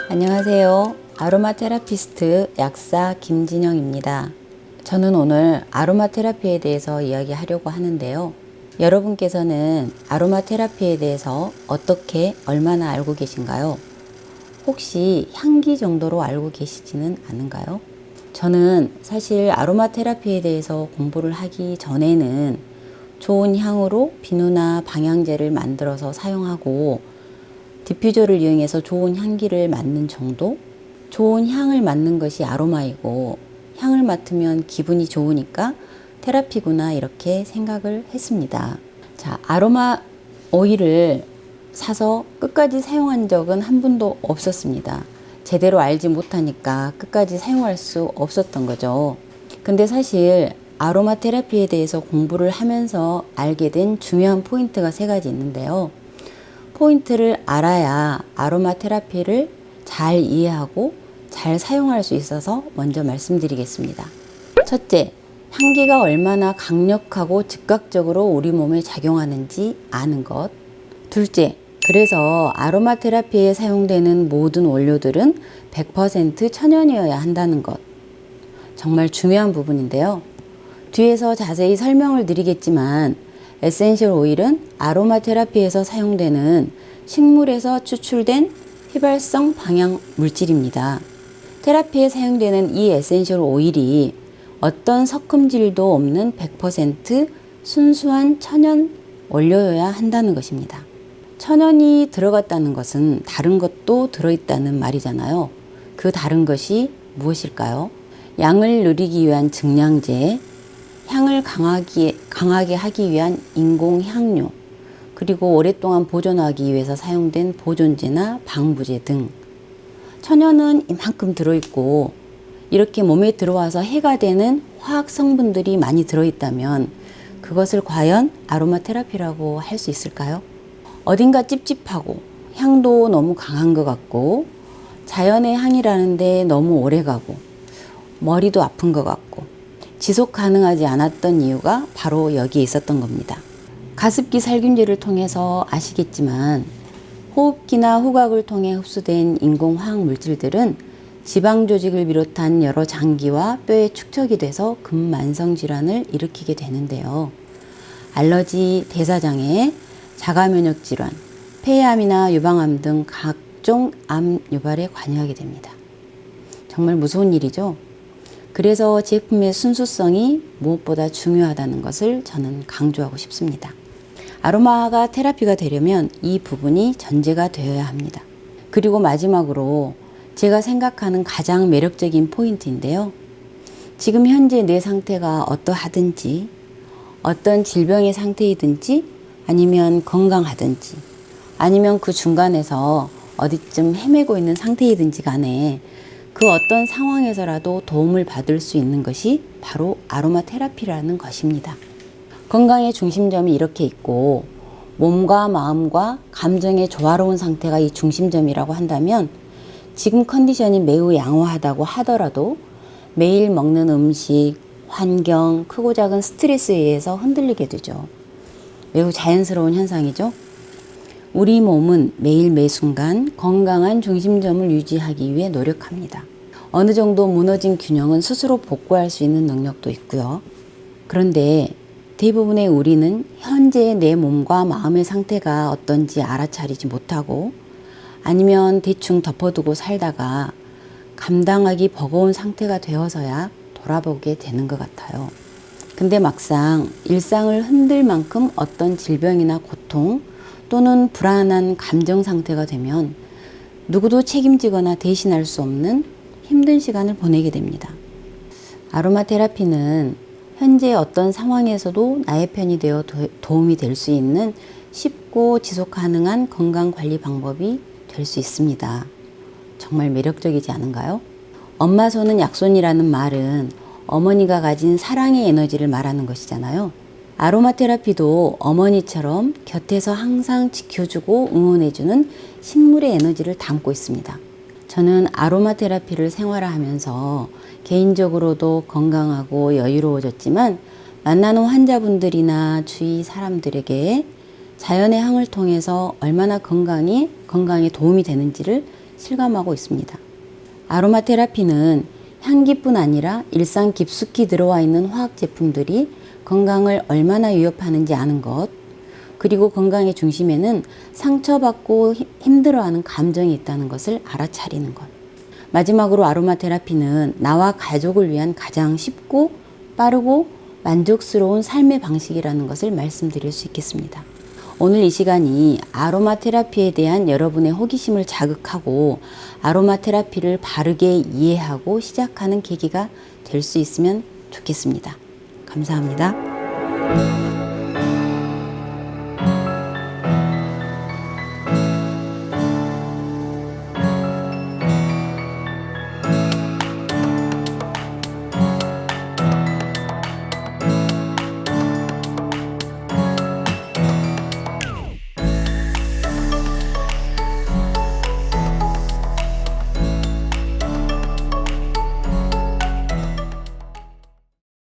안녕하세요. 아로마 테라피스트 약사 김진영입니다. 저는 오늘 아로마 테라피에 대해서 이야기하려고 하는데요. 여러분께서는 아로마 테라피에 대해서 어떻게 얼마나 알고 계신가요? 혹시 향기 정도로 알고 계시지는 않은가요? 저는 사실 아로마 테라피에 대해서 공부를 하기 전에는 좋은 향으로 비누나 방향제를 만들어서 사용하고 디퓨저를 이용해서 좋은 향기를 맡는 정도? 좋은 향을 맡는 것이 아로마이고 향을 맡으면 기분이 좋으니까 테라피구나 이렇게 생각을 했습니다. 자, 아로마 오일을 사서 끝까지 사용한 적은 한 번도 없었습니다. 제대로 알지 못하니까 끝까지 사용할 수 없었던 거죠. 근데 사실 아로마 테라피에 대해서 공부를 하면서 알게 된 중요한 포인트가 세 가지 있는데요. 포인트를 알아야 아로마 테라피를 잘 이해하고 잘 사용할 수 있어서 먼저 말씀드리겠습니다. 첫째, 향기가 얼마나 강력하고 즉각적으로 우리 몸에 작용하는지 아는 것. 둘째, 그래서 아로마 테라피에 사용되는 모든 원료들은 100% 천연이어야 한다는 것. 정말 중요한 부분인데요. 뒤에서 자세히 설명을 드리겠지만 에센셜 오일은 아로마 테라피에서 사용되는 식물에서 추출된 휘발성 방향 물질입니다. 테라피에 사용되는 이 에센셜 오일이 어떤 섞음질도 없는 100% 순수한 천연 원료여야 한다는 것입니다. 천연이 들어갔다는 것은 다른 것도 들어있다는 말이잖아요. 그 다른 것이 무엇일까요? 양을 누리기 위한 증량제, 향을 강하게 하기 위한 인공 향료, 그리고 오랫동안 보존하기 위해서 사용된 보존제나 방부제 등. 천연은 이만큼 들어있고 이렇게 몸에 들어와서 해가 되는 화학 성분들이 많이 들어있다면 그것을 과연 아로마 테라피라고 할 수 있을까요? 어딘가 찝찝하고 향도 너무 강한 것 같고 자연의 향이라는데 너무 오래 가고 머리도 아픈 것 같고 지속 가능하지 않았던 이유가 바로 여기에 있었던 겁니다. 가습기 살균제를 통해서 아시겠지만 호흡기나 후각을 통해 흡수된 인공화학 물질들은 지방 조직을 비롯한 여러 장기와 뼈에 축적이 돼서 근만성 질환을 일으키게 되는데요. 알러지, 대사장애, 자가면역 질환, 폐암이나 유방암 등 각종 암 유발에 관여하게 됩니다. 정말 무서운 일이죠. 그래서 제품의 순수성이 무엇보다 중요하다는 것을 저는 강조하고 싶습니다. 아로마가 테라피가 되려면 이 부분이 전제가 되어야 합니다. 그리고 마지막으로 제가 생각하는 가장 매력적인 포인트인데요. 지금 현재 내 상태가 어떠하든지 어떤 질병의 상태이든지 아니면 건강하든지 아니면 그 중간에서 어디쯤 헤매고 있는 상태이든지 간에 그 어떤 상황에서라도 도움을 받을 수 있는 것이 바로 아로마 테라피라는 것입니다. 건강의 중심점이 이렇게 있고 몸과 마음과 감정의 조화로운 상태가 이 중심점이라고 한다면 지금 컨디션이 매우 양호하다고 하더라도 매일 먹는 음식, 환경, 크고 작은 스트레스에 의해서 흔들리게 되죠. 매우 자연스러운 현상이죠. 우리 몸은 매일 매순간 건강한 중심점을 유지하기 위해 노력합니다. 어느 정도 무너진 균형은 스스로 복구할 수 있는 능력도 있고요. 그런데 대부분의 우리는 현재 내 몸과 마음의 상태가 어떤지 알아차리지 못하고 아니면 대충 덮어두고 살다가 감당하기 버거운 상태가 되어서야 돌아보게 되는 것 같아요. 근데 막상 일상을 흔들 만큼 어떤 질병이나 고통 또는 불안한 감정 상태가 되면 누구도 책임지거나 대신할 수 없는 힘든 시간을 보내게 됩니다. 아로마 테라피는 현재 어떤 상황에서도 나의 편이 되어 도움이 될 수 있는 쉽고 지속 가능한 건강관리 방법이 될 수 있습니다. 정말 매력적이지 않은가요? 엄마 손은 약손이라는 말은 어머니가 가진 사랑의 에너지를 말하는 것이잖아요. 아로마 테라피도 어머니처럼 곁에서 항상 지켜주고 응원해주는 식물의 에너지를 담고 있습니다. 저는 아로마 테라피를 생활화하면서 개인적으로도 건강하고 여유로워졌지만 만나는 환자분들이나 주위 사람들에게 자연의 향을 통해서 얼마나 건강에 도움이 되는지를 실감하고 있습니다. 아로마 테라피는 향기뿐 아니라 일상 깊숙이 들어와 있는 화학 제품들이 건강을 얼마나 위협하는지 아는 것, 그리고 건강의 중심에는 상처받고 힘들어하는 감정이 있다는 것을 알아차리는 것. 마지막으로 아로마 테라피는 나와 가족을 위한 가장 쉽고 빠르고 만족스러운 삶의 방식이라는 것을 말씀드릴 수 있겠습니다. 오늘 이 시간이 아로마 테라피에 대한 여러분의 호기심을 자극하고 아로마 테라피를 바르게 이해하고 시작하는 계기가 될 수 있으면 좋겠습니다. 감사합니다.